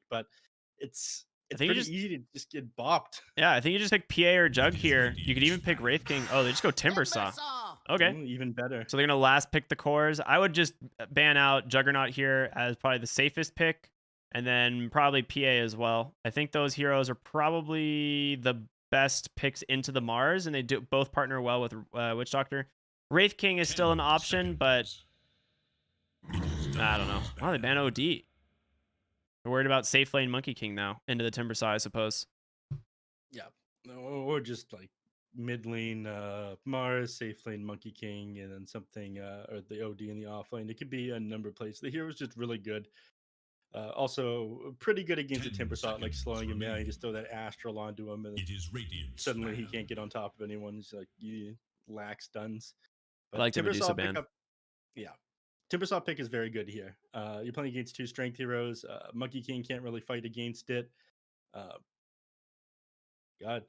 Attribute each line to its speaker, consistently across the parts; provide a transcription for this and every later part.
Speaker 1: but it's
Speaker 2: I
Speaker 1: it's
Speaker 2: think you
Speaker 1: pretty
Speaker 2: just
Speaker 1: easy to just get bopped.
Speaker 2: yeah, I think you just pick PA or Jug here. You could even pick Wraith King. Oh, they just go Timber Saw. Okay.
Speaker 1: Even better.
Speaker 2: So they're gonna last pick the cores. I would just ban out Juggernaut here as probably the safest pick, and then probably PA as well. I think those heroes are probably the best picks into the Mars, and they do both partner well with Witch Doctor. Wraith King is still an
Speaker 3: 10
Speaker 2: option, but
Speaker 3: seconds. It is
Speaker 2: I don't
Speaker 3: done,
Speaker 2: know. Oh, they ban OD. They're worried about safe lane Monkey King now into the Timber Saw, I suppose.
Speaker 1: Yeah. Or just like mid lane Mars, safe lane Monkey King, and then something or the OD in the off lane. It could be a number of plays. The hero's just really good. Also pretty good against the
Speaker 3: 10
Speaker 1: Timber Saw, like
Speaker 3: seconds
Speaker 1: slowing him down. You
Speaker 3: remain.
Speaker 1: just throw that Astral onto him, and
Speaker 3: It is Radiant's
Speaker 1: suddenly he
Speaker 3: turn.
Speaker 1: can't get on top of anyone. He's like you lack stuns.
Speaker 2: I
Speaker 1: But
Speaker 2: like the
Speaker 1: Timber Saw
Speaker 2: Medusa ban.
Speaker 1: pickup, yeah. Timber Saw pick is very good here. You're playing against two strength heroes. Monkey King can't really fight against it. Uh, God,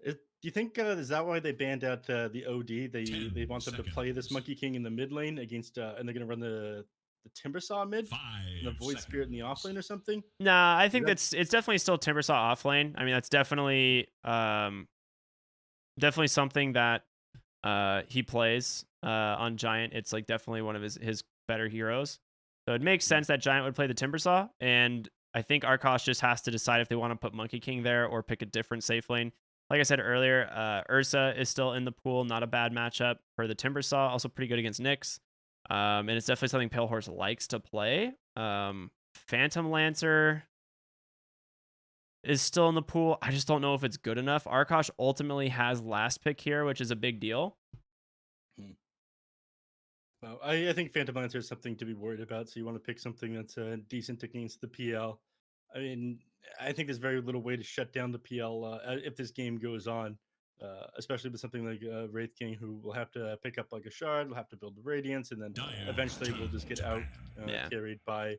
Speaker 1: do you think is that why they banned out the OD? They
Speaker 3: 10
Speaker 1: want them to play this
Speaker 3: seconds.
Speaker 1: Monkey King in the mid lane against, and they're gonna run the Timber Saw mid and the
Speaker 3: 5
Speaker 1: Void Spirit in the off lane
Speaker 3: seconds.
Speaker 1: or something.
Speaker 2: Nah, I
Speaker 1: Is
Speaker 2: think
Speaker 1: that
Speaker 2: it's definitely still Timber Saw off lane. I mean, that's definitely definitely something that he plays on Giant. It's like definitely one of his better heroes. So it makes
Speaker 1: Mhm.
Speaker 2: sense that Giant would play the Timber Saw, and I think Arkosh just has to decide if they want to put Monkey King there or pick a different safe lane. Like I said earlier, Ursa is still in the pool, not a bad matchup for the Timber Saw. Also pretty good against Nyx, and it's definitely something Pale Horse likes to play. Phantom Lancer is still in the pool. I just don't know if it's good enough. Arkosh ultimately has last pick here, which is a big deal.
Speaker 1: Hmm. Well, I think Phantom Lancer is something to be worried about. So you want to pick something that's decent against the PL. I mean, I think there's very little way to shut down the PL if this game goes on. Especially with something like Wraith King, who will have to pick up like a shard, will have to build the Radiance, and then
Speaker 3: Dire's
Speaker 1: eventually will just
Speaker 3: turn
Speaker 1: get
Speaker 3: to
Speaker 1: out
Speaker 3: ban.
Speaker 2: Yeah.
Speaker 1: carried by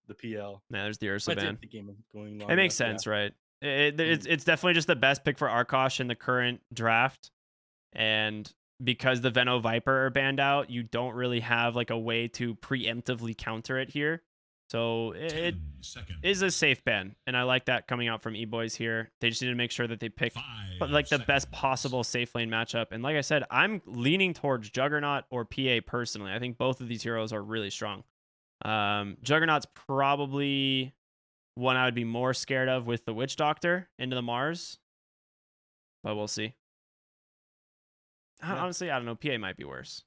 Speaker 1: the PL.
Speaker 2: Yeah, there's the Ursa
Speaker 1: That's if
Speaker 2: ban.
Speaker 1: the game is going
Speaker 2: It
Speaker 1: long
Speaker 2: makes
Speaker 1: enough. Yeah.
Speaker 2: sense, right? It's
Speaker 1: Mhm.
Speaker 2: it's definitely just the best pick for Arkosh in the current draft, and because the Veno Viper are banned out, you don't really have like a way to preemptively counter it here. So it
Speaker 3: 10
Speaker 2: is a
Speaker 3: seconds.
Speaker 2: safe ban, and I like that coming out from Eboys here. They just need to make sure that they pick
Speaker 3: 5
Speaker 2: like the best
Speaker 3: seconds.
Speaker 2: possible safe lane matchup. And like I said, I'm leaning towards Juggernaut or PA personally. I think both of these heroes are really strong. Juggernaut's probably one I would be more scared of with the Witch Doctor into the Mars, but we'll see.
Speaker 1: Yeah.
Speaker 2: Honestly, I don't know. PA might be worse.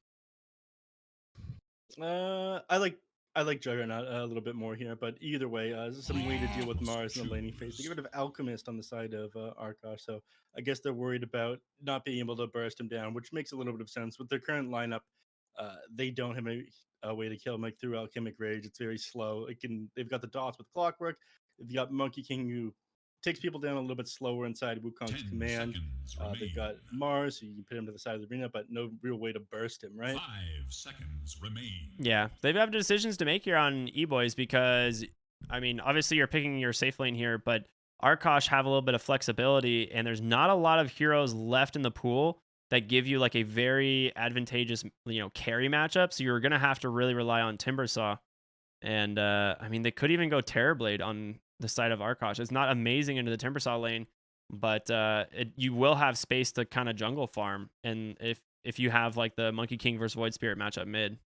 Speaker 1: I like Juggernaut a little bit more here, but either way, some way to deal with
Speaker 3: Must
Speaker 1: Mars in the laning phase. They get
Speaker 3: choose.
Speaker 1: rid of Alchemist on the side of Arkosh, so I guess they're worried about not being able to burst him down, which makes a little bit of sense with their current lineup. They don't have a way to kill him like through Alchemic Rage. It's very slow. They've got the dots with Clockwork. They've got Monkey King who takes people down a little bit slower inside Wukong's
Speaker 3: 10
Speaker 1: command.
Speaker 3: seconds
Speaker 1: They've
Speaker 3: remain.
Speaker 1: got Mars, so you can put him to the side of the arena, but no real way to burst him, right?
Speaker 3: 5 seconds remain.
Speaker 2: Yeah, they have decisions to make here on E-Boys because, I mean, obviously you're picking your safe lane here, but Arkosh have a little bit of flexibility, and there's not a lot of heroes left in the pool that give you like a very advantageous, carry matchup. So you're gonna have to really rely on Timbersaw, and I mean, they could even go Terrorblade on the side of Arkosh. It's not amazing into the Timbersaw lane, but you will have space to kind of jungle farm, and if you have like the Monkey King versus Void Spirit matchup mid.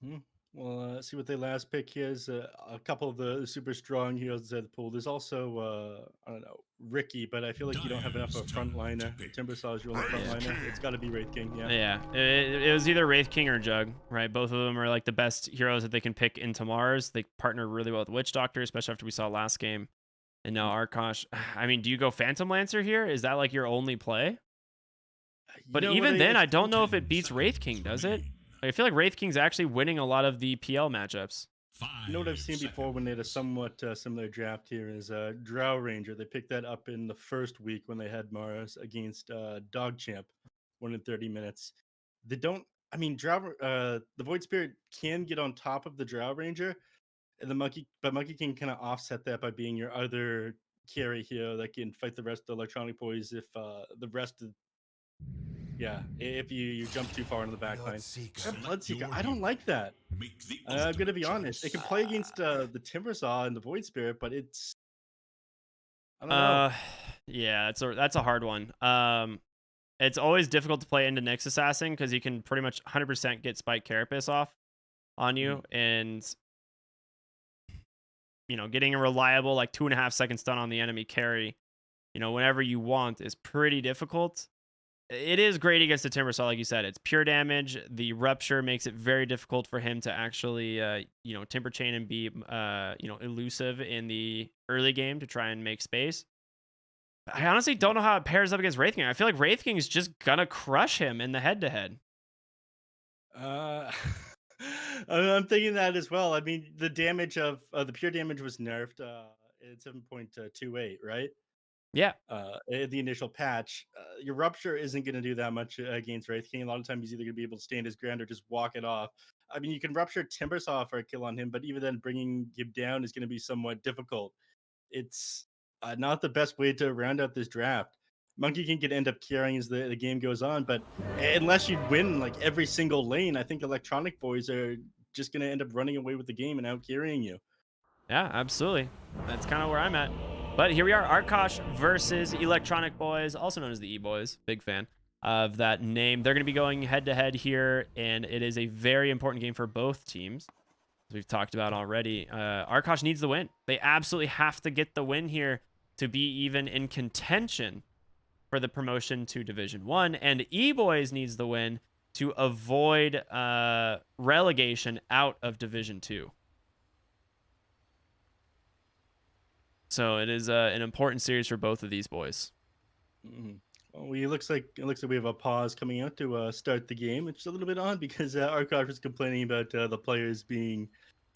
Speaker 1: Hmm. Well, see what they last pick is. A couple of the super strong heroes at the pool. There's also, I don't know, Ricky, but I feel like you don't have enough
Speaker 3: Dire's
Speaker 1: of a
Speaker 3: turn to
Speaker 1: frontliner.
Speaker 3: pick.
Speaker 1: Timbersaw is your only
Speaker 2: Yeah.
Speaker 3: Wraith
Speaker 1: frontliner. It's got to be
Speaker 3: King.
Speaker 1: Wraith King, yeah.
Speaker 2: Yeah, it was either Wraith King or Jug, right? Both of them are like the best heroes that they can pick into Mars. They partner really well with Witch Doctor, especially after we saw last game. And now
Speaker 1: Mm.
Speaker 2: Arkosh. I mean, do you go Phantom Lancer here? Is that like your only play?
Speaker 1: You
Speaker 2: But
Speaker 1: know what?
Speaker 2: even then, I don't know if it
Speaker 3: 10
Speaker 2: beats Wraith King,
Speaker 3: seconds
Speaker 2: does it?
Speaker 3: remain.
Speaker 2: Like, I feel like Wraith King's actually winning a lot of the PL matchups.
Speaker 1: You know what I've
Speaker 3: 5
Speaker 1: seen before when they had a
Speaker 3: seconds.
Speaker 1: somewhat similar draft here is Drow Ranger. They picked that up in the first week when they had Mars against Dog Champ, 1 in 30 minutes. They don't. I mean, the Void Spirit can get on top of the Drow Ranger, and but Monkey can kind of offset that by being your other carry hero that can fight the rest of the electronic boys if the rest of Yeah, if you jump too far into the back line. That Bloodseeker,
Speaker 3: your
Speaker 1: I don't
Speaker 3: hero.
Speaker 1: like that.
Speaker 3: Make the
Speaker 1: I'm gonna be
Speaker 3: ultimate
Speaker 1: honest. It can
Speaker 3: choice.
Speaker 1: play against the Timbersaw and the Void Spirit, but I don't know.
Speaker 2: Uh, yeah, that's a hard one. It's always difficult to play into Nyx Assassin because you can pretty much 100% get Spike Carapace off on you, and getting a reliable like 2.5 second stun on the enemy carry, whenever you want is pretty difficult. It is great against the Timbersaw, like you said. It's pure damage. The Rupture makes it very difficult for him to actually, Timber Chain and be, elusive in the early game to try and make space. I honestly don't know how it pairs up against Wraith King. I feel like Wraith King is just gonna crush him in the head-to-head.
Speaker 1: Uh, I'm thinking that as well. I mean, the damage of the pure damage was nerfed at 7.28, right?
Speaker 2: Yeah,
Speaker 1: In the initial patch. Your Rupture isn't going to do that much against Wraith King. A lot of times he's either going to be able to stand his ground or just walk it off. I mean, you can Rupture Timbersaw for a kill on him, but even then, bringing him down is going to be somewhat difficult. It's not the best way to round out this draft. Monkey King could end up carrying as the game goes on, but unless you win like every single lane, I think Electronic Boys are just going to end up running away with the game and out carrying you.
Speaker 2: yeah, absolutely. That's kind of where I'm at. But here we are, Arkosh versus Electronic Boys, also known as the Eboys. Big fan of that name. They're going to be going head-to-head here, and it is a very important game for both teams, as we've talked about already. Arkosh needs the win. They absolutely have to get the win here to be even in contention for the promotion to Division 1, and Eboys needs the win to avoid relegation out of Division 2. So it is an important series for both of these boys.
Speaker 1: Mm-hmm. Well, it looks like we have a pause coming out to start the game. It's a little bit odd because Arkosh was complaining about the players being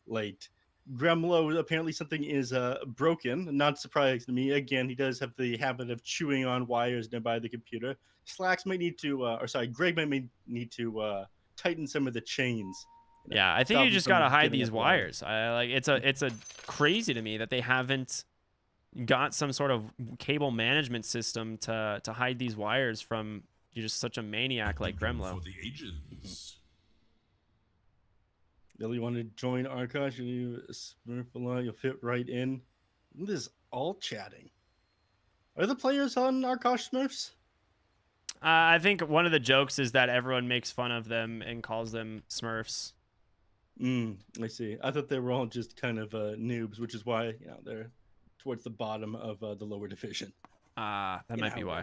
Speaker 1: late. Gremlo, apparently something is broken. Not surprising to me. Again, he does have the habit of chewing on wires nearby the computer. Slacks might need to, Greg might need to tighten some of the chains.
Speaker 2: Yeah, I think
Speaker 1: stop
Speaker 2: you
Speaker 1: him
Speaker 2: just
Speaker 1: from
Speaker 2: gotta hide
Speaker 1: getting
Speaker 2: these
Speaker 1: up wire.
Speaker 2: wires. It's a crazy to me that they haven't got some sort of cable management system to hide these wires from just such a maniac like Gremlo.
Speaker 3: For the ages.
Speaker 1: Really want to join Arkosh? You smurf a lot, you'll fit right in. Look at this all chatting. Are the players on Arkosh Smurfs?
Speaker 2: I think one of the jokes is that everyone makes fun of them and calls them Smurfs.
Speaker 1: I see. I thought they were all just kind of noobs, which is why they're towards the bottom of the lower division.
Speaker 2: That might be why.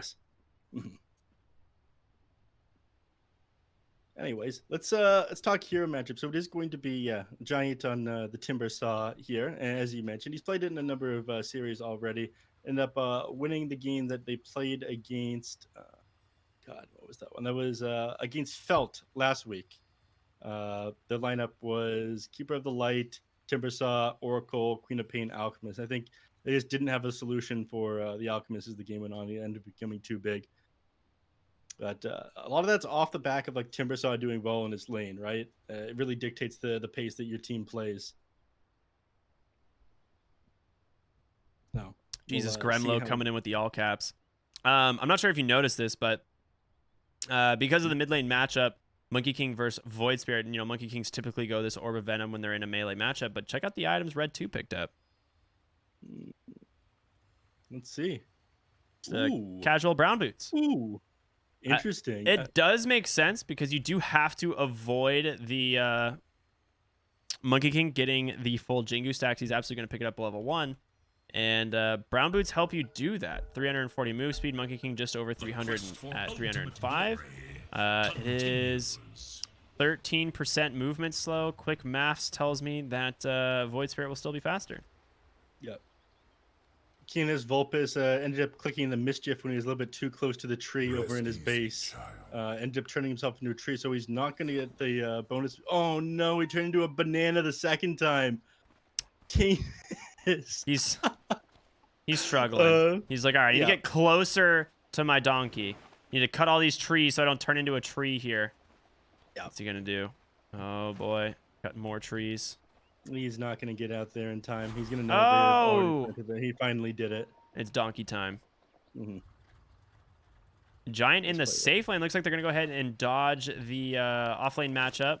Speaker 1: Anyways, let's talk hero matchup. So it is going to be Giant on the Timbersaw here, and as you mentioned, he's played it in a number of series already. Ended up winning the game that they played against. God, what was that one? That was against Felt last week. The lineup was Keeper of the Light, Timbersaw, Oracle, Queen of Pain, Alchemist. I think they just didn't have a solution for the Alchemist as the game went on. It ended up becoming too big. But a lot of that's off the back of like Timbersaw doing well in his lane, right? It really dictates the pace that your team plays. No,
Speaker 2: Jesus,
Speaker 1: we'll,
Speaker 2: Gremlo coming in with the all caps. I'm not sure if you noticed this, but because of the mid lane matchup, Monkey King versus Void Spirit, and Monkey Kings typically go this Orb of Venom when they're in a melee matchup, but check out the items Red 2 picked up.
Speaker 1: Let's see.
Speaker 2: Casual brown boots.
Speaker 1: Ooh. Interesting.
Speaker 2: It does make sense because you do have to avoid the Monkey King getting the full Jingu stacks. He's absolutely going to pick it up level 1. And brown boots help you do that. 340 move speed. Monkey King just over 300 at 305. It is 13% movement slow. Quick maths tells me that Void Spirit will still be faster.
Speaker 1: Yep. Keena's Vulpes ended up clicking the Mischief when he was a little bit too close to the tree over in his base. Ended up turning himself into a tree, so he's not going to get the bonus. Oh, no, he turned into a banana the second time. King
Speaker 2: He's struggling. He's like, all right, I need to get closer to my donkey. Need to cut all these trees so I don't turn into a tree here.
Speaker 1: Yeah.
Speaker 2: What's he going to do? Oh, boy. Cutting more trees.
Speaker 1: He's not going to get out there in time. He's going to know.
Speaker 2: Oh!
Speaker 1: He finally did it.
Speaker 2: It's donkey time.
Speaker 1: Mm-hmm.
Speaker 2: Giant in the safe lane. Looks like they're going to go ahead and dodge the off-lane matchup,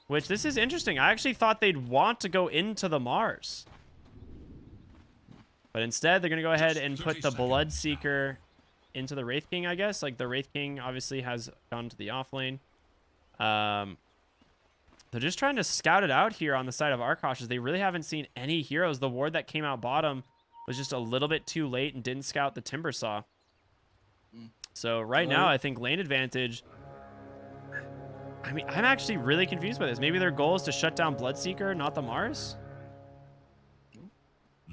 Speaker 2: which this is interesting. I actually thought they'd want to go into the Mars. But instead, they're going to go ahead and put the Bloodseeker into the Wraith King, I guess. Like, the Wraith King obviously has gone to the off lane. They're just trying to scout it out here on the side of Arkosh, as they really haven't seen any heroes. The ward that came out bottom was just a little bit too late and didn't scout the Timber Saw. So right now, I think lane advantage... I mean, I'm actually really confused by this. Maybe their goal is to shut down Bloodseeker, not the Mars?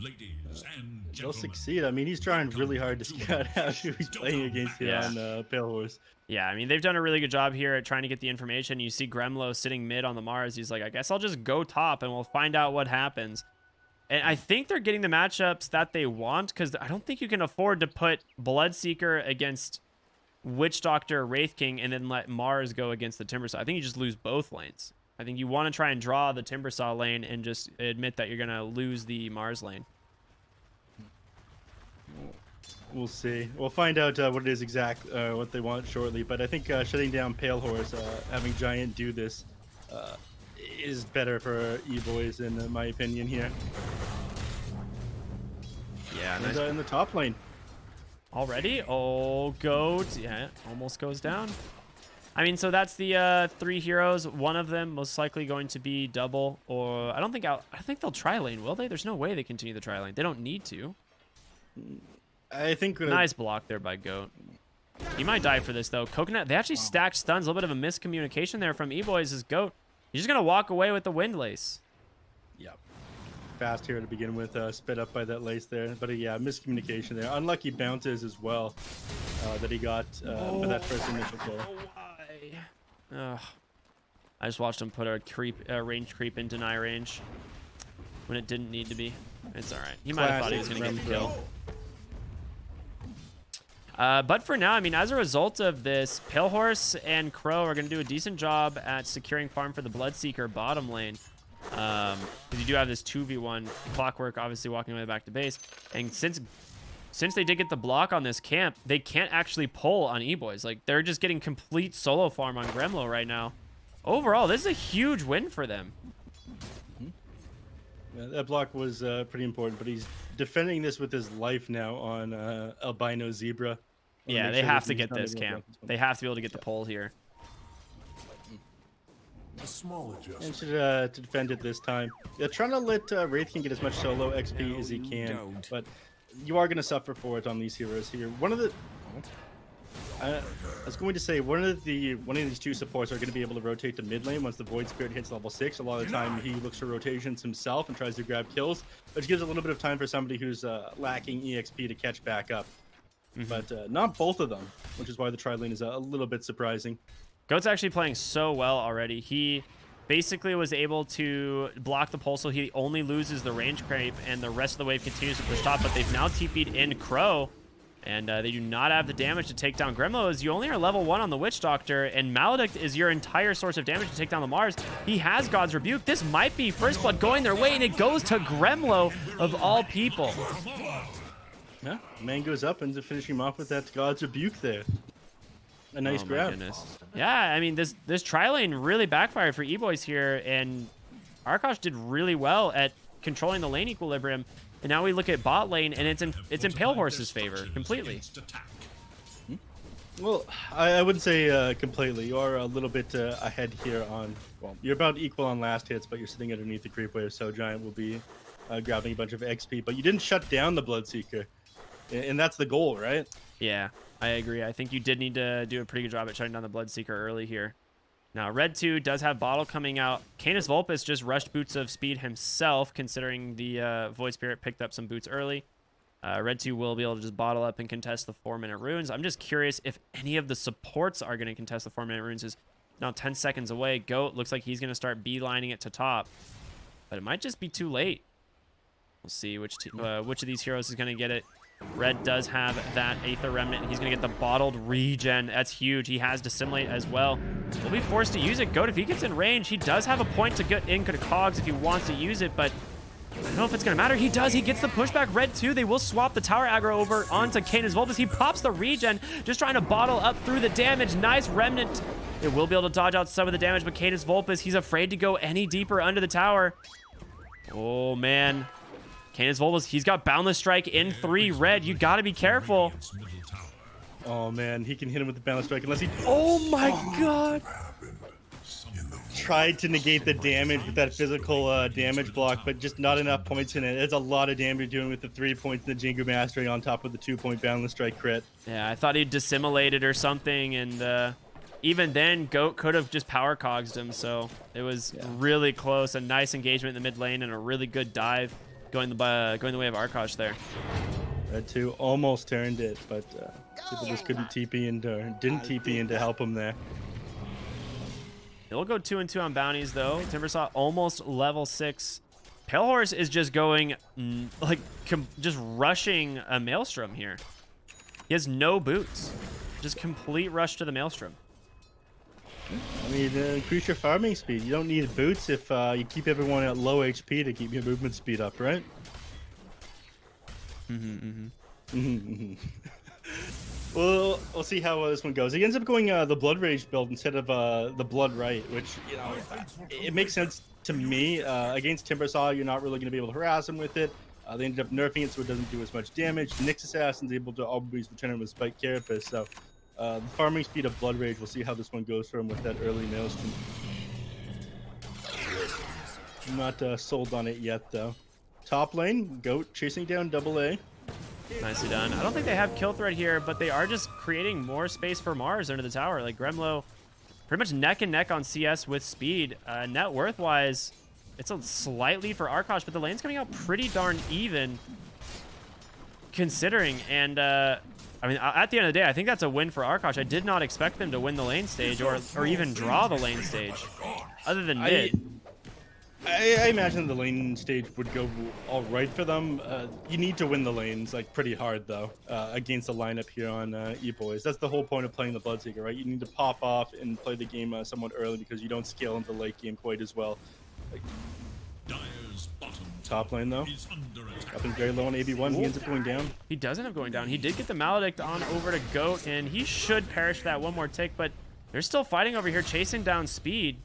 Speaker 3: Ladies and
Speaker 1: They'll
Speaker 3: gentlemen,
Speaker 1: succeed. I mean, he's trying really hard to scout out who he's playing against here on Pale Horse.
Speaker 2: Yeah, I mean, they've done a really good job here at trying to get the information. You see Gremlo sitting mid on the Mars. He's like, I guess I'll just go top and we'll find out what happens. And I think they're getting the matchups that they want, because I don't think you can afford to put Bloodseeker against Witch Doctor, Wraith King, and then let Mars go against the Timbersaw. I think you just lose both lanes. I think you want to try and draw the Timbersaw lane and just admit that you're going to lose the Mars lane.
Speaker 1: We'll see. We'll find out what it is what they want shortly. But I think shutting down Pale Horse, having Giant do this, is better for Eboys in my opinion here.
Speaker 2: Yeah,
Speaker 1: and in the top lane.
Speaker 2: Already? Oh, goat. Yeah, almost goes down. I mean, so that's the 3 heroes. One of them most likely going to be double, or I think they'll tri lane, will they? There's no way they continue the tri lane. They don't need to.
Speaker 1: I think
Speaker 2: nice block there by Goat. He might die for this though. Coconut, they actually stacked stuns. A little bit of a miscommunication there from Eboys. Is Goat. He's just gonna walk away with the Windlace.
Speaker 1: Yep. Fast here to begin with, sped up by that lace there. But yeah, miscommunication there. Unlucky bounces as well that he got for that first initial kill.
Speaker 2: Ugh. I just watched him put a range creep in deny range when it didn't need to be. It's all right. He might have thought he was gonna get the kill. But for now, I mean, as a result of this, Pale Horse and Crow are going to do a decent job at securing farm for the Bloodseeker bottom lane. Because you do have this 2v1 Clockwork, obviously walking away back to base. And since they did get the block on this camp, they can't actually pull on Eboys. Like, they're just getting complete solo farm on Gremlo right now. Overall, this is a huge win for them.
Speaker 1: Yeah, that block was pretty important, but he's defending this with his life now on Albino Zebra.
Speaker 2: Yeah, they have to get this camp. They have to be able to get the pull here.
Speaker 3: a small adjustment.
Speaker 1: And to defend it this time. Yeah, trying to let Wraith King get as much solo XP as he can, but you are going to suffer for it on these heroes here. One of the... I was going to say one of these two supports are going to be able to rotate to mid lane once the Void Spirit hits level 6. A lot of the time he looks for rotations himself and tries to grab kills, which gives a little bit of time for somebody who's lacking EXP to catch back up. But not both of them, which is why the tri lane is a little bit surprising.
Speaker 2: Goat's actually playing so well already. He basically was able to block the pulse, so he only loses the range creep, and the rest of the wave continues to push top. But they've now TP'd in Crow, and they do not have the damage to take down Gremlo, as you only are level 1 on the Witch Doctor, and Maledict is your entire source of damage to take down the Mars. He has God's Rebuke. This might be First Blood going their way, and it goes to Gremlo of all people.
Speaker 1: Yeah, man goes up and finishing him off with that God's Rebuke there. A nice grab.
Speaker 2: Yeah, I mean, this tri-lane really backfired for Eboys here, and Arkosh did really well at controlling the lane equilibrium. And now we look at bot lane, and it's in Pale Horse's favor completely.
Speaker 1: Well, I wouldn't say completely. You are a little bit ahead here on. Well, you're about equal on last hits, but you're sitting underneath the creep wave, so Giant will be grabbing a bunch of XP. But you didn't shut down the Bloodseeker, and that's the goal, right?
Speaker 2: Yeah, I agree. I think you did need to do a pretty good job at shutting down the Bloodseeker early here. Now, Red 2 does have Bottle coming out. Canis Vulpus just rushed Boots of Speed himself, considering the Void Spirit picked up some boots early. Red 2 will be able to just bottle up and contest the 4-minute runes. I'm just curious if any of the supports are going to contest the 4-minute runes. Is now 10 seconds away. Goat looks like he's going to start beelining it to top, but it might just be too late. We'll see which of these heroes is going to get it. Red does have that Aether Remnant. He's going to get the bottled regen. That's huge. He has Dissimulate as well. Will be forced to use it. Goat, if he gets in range, he does have a point to get in Cogs if he wants to use it, but I don't know if it's going to matter. He does. He gets the pushback. Red 2. They will swap the tower aggro over onto Canis Vulpes. He pops the regen, just trying to bottle up through the damage. Nice remnant. It will be able to dodge out some of the damage, but Canis Vulpes, he's afraid to go any deeper under the tower. Oh, man. Canis Vulpes, he's got Boundless Strike in 3 red. You got to be careful.
Speaker 1: Oh, man. He can hit him with the Boundless Strike unless he...
Speaker 2: Oh, my God.
Speaker 1: Tried to negate the damage with that physical damage block, but just not enough points in it. It's a lot of damage doing with the 3 points in the Jingu Mastery on top of the 2-point Boundless Strike crit.
Speaker 2: Yeah, I thought he'd dissimulated or something, and even then, Goat could have just power cogsed him, so it was really close. A nice engagement in the mid lane and a really good dive going the way of Arkosh there.
Speaker 1: Red 2 almost turned it, but people just couldn't TP into, or didn't TP in to help him there.
Speaker 2: He'll go 2-2 on bounties, though. Timbersaw almost level 6. Pale Horse is just going, like, just rushing a Maelstrom here. He has no boots. Just complete rush to the Maelstrom.
Speaker 1: I mean, increase your farming speed. You don't need boots if you keep everyone at low HP to keep your movement speed up, right? Well, we'll see how this one goes. He ends up going the Blood Rage build instead of the Blood Right, which, you know, it makes sense to me. Against Timbersaw, you're not really going to be able to harass him with it. They ended up nerfing it so it doesn't do as much damage. Nyx Assassin's able to always return it with Spike Carapace, so the farming speed of Blood Rage, we'll see how this one goes for him with that early Maelstrom. I'm not sold on it yet, though. Top lane, Goat chasing down AA.
Speaker 2: Nicely done. I don't think they have kill threat here, but they are just creating more space for Mars under the tower. Like, Gremlo pretty much neck and neck on CS with speed. Net worth-wise, it's a slight lead for Arkosh, but the lane's coming out pretty darn even considering. And, I mean, at the end of the day, I think that's a win for Arkosh. I did not expect them to win the lane stage or even draw the lane stage, other than mid.
Speaker 1: I imagine the lane stage would go all right for them. You need to win the lanes like pretty hard though against the lineup here on Eboys. That's the whole point of playing the Bloodseeker, right? You need to pop off and play the game somewhat early because you don't scale into the late game quite as well. Like, top lane though, up and very low on AB1. He ends up going down.
Speaker 2: He does end up going down. He did get the Maledict on over to Goat, and he should perish that one more tick, but they're still fighting over here, chasing down speed.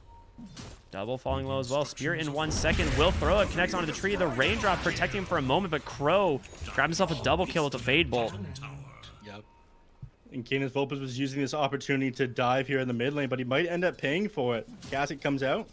Speaker 2: Double falling low as well. Spear in 1 second. Will throw it. Connects onto the tree. The raindrop protecting him for a moment, but Crow grabbed himself a double kill with a Fade Bolt.
Speaker 1: Yep. And Canis Vulpes was using this opportunity to dive here in the mid lane, but he might end up paying for it. Cassie comes out.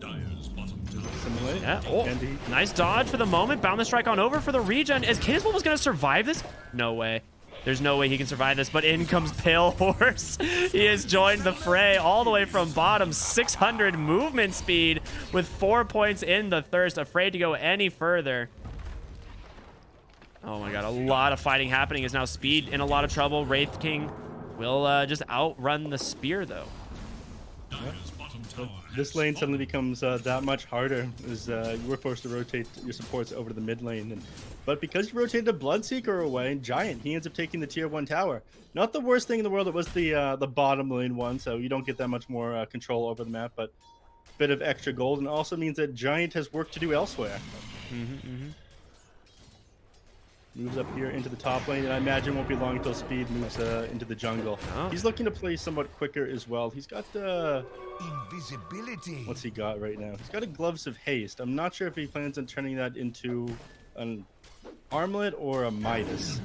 Speaker 2: Yeah. Oh, nice dodge for the moment. Boundless Strike on over for the regen. Is Canis Vulpes going to survive this? No way. There's no way he can survive this, but in comes Pale Horse. He has joined the fray all the way from bottom. 600 movement speed with 4 points in the Thirst. Afraid to go any further. Oh my god, a lot of fighting happening. Is now Speed in a lot of trouble. Wraith King will just outrun the Spear, though.
Speaker 1: This lane suddenly becomes that much harder as you were forced to rotate your supports over to the mid lane. But because you rotated the Bloodseeker away, Giant, he ends up taking the tier 1 tower. Not the worst thing in the world. It was the bottom lane one, so you don't get that much more control over the map, but a bit of extra gold, and also means that Giant has work to do elsewhere. Moves up here into the top lane, and I imagine won't be long until Speed moves into the jungle.
Speaker 2: Oh.
Speaker 1: He's looking to play somewhat quicker as well. He's got
Speaker 3: Invisibility.
Speaker 1: what's he got right now? He's got a Gloves of Haste. I'm not sure if he plans on turning that into an Armlet or a Midas.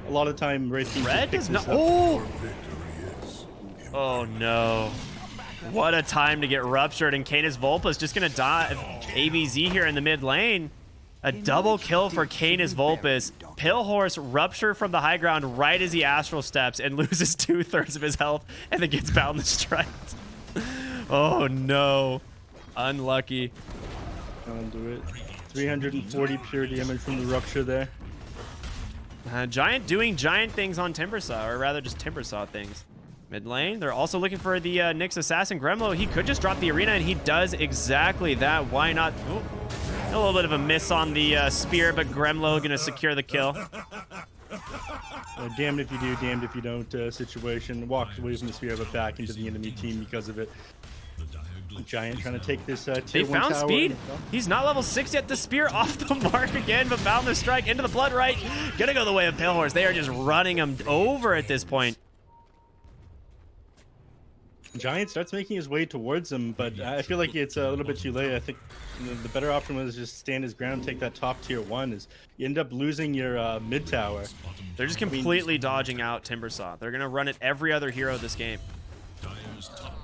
Speaker 1: A lot of time,
Speaker 2: Red is not. Oh! Oh no. What a time to get ruptured, and Canis Vulpes just gonna die. ABZ here in the mid lane. A double kill for Canis Vulpes. Pale Horse rupture from the high ground right as he astral steps and loses 2/3 of his health and then gets Boundless Strike. Oh no. Unlucky.
Speaker 1: Undo it. 340 pure damage from the rupture there.
Speaker 2: Giant doing giant things on Timbersaw, or rather just Timbersaw things. Mid lane, they're also looking for the Nyx Assassin. Gremlo, he could just drop the arena, and he does exactly that. Why not? Ooh. A little bit of a miss on the spear, but Gremlo going to secure the kill.
Speaker 1: Damned if you do, damned if you don't situation. Walks away from the spear, but back into the enemy team because of it. Giant trying to take this tier
Speaker 2: They
Speaker 1: 1
Speaker 2: found
Speaker 1: tower.
Speaker 2: speed. He's not level 6 yet. The spear off the mark again, but Boundless Strike into the blood right. Gonna go the way of Pale Horse. They are just running him over at this point.
Speaker 1: Giant starts making his way towards him, but I feel like it's a little bit too late. I think the better option was just stand his ground, take that top tier 1. Is you end up losing your mid tower.
Speaker 2: They're just completely dodging out Timbersaw. They're gonna run it every other hero this game.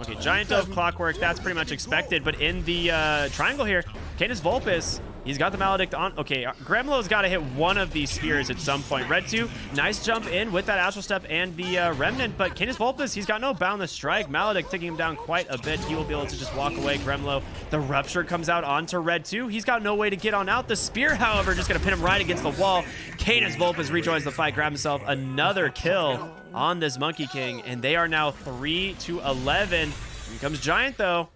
Speaker 2: Okay, Giant does Clockwork. That's pretty much expected. But in the triangle here, Canis Vulpes, he's got the Maledict on. Okay, Gremlo's got to hit one of these spears at some point. Red 2, nice jump in with that Astral Step and the Remnant. But Canis Vulpes, he's got no Boundless Strike. Maledict taking him down quite a bit. He will be able to just walk away. Gremlo, the Rupture comes out onto Red 2. He's got no way to get on out. The spear, however, just going to pin him right against the wall. Canis Vulpes rejoins the fight, grabs himself another kill on this Monkey King, and they are now 3-11. Here comes Giant, though.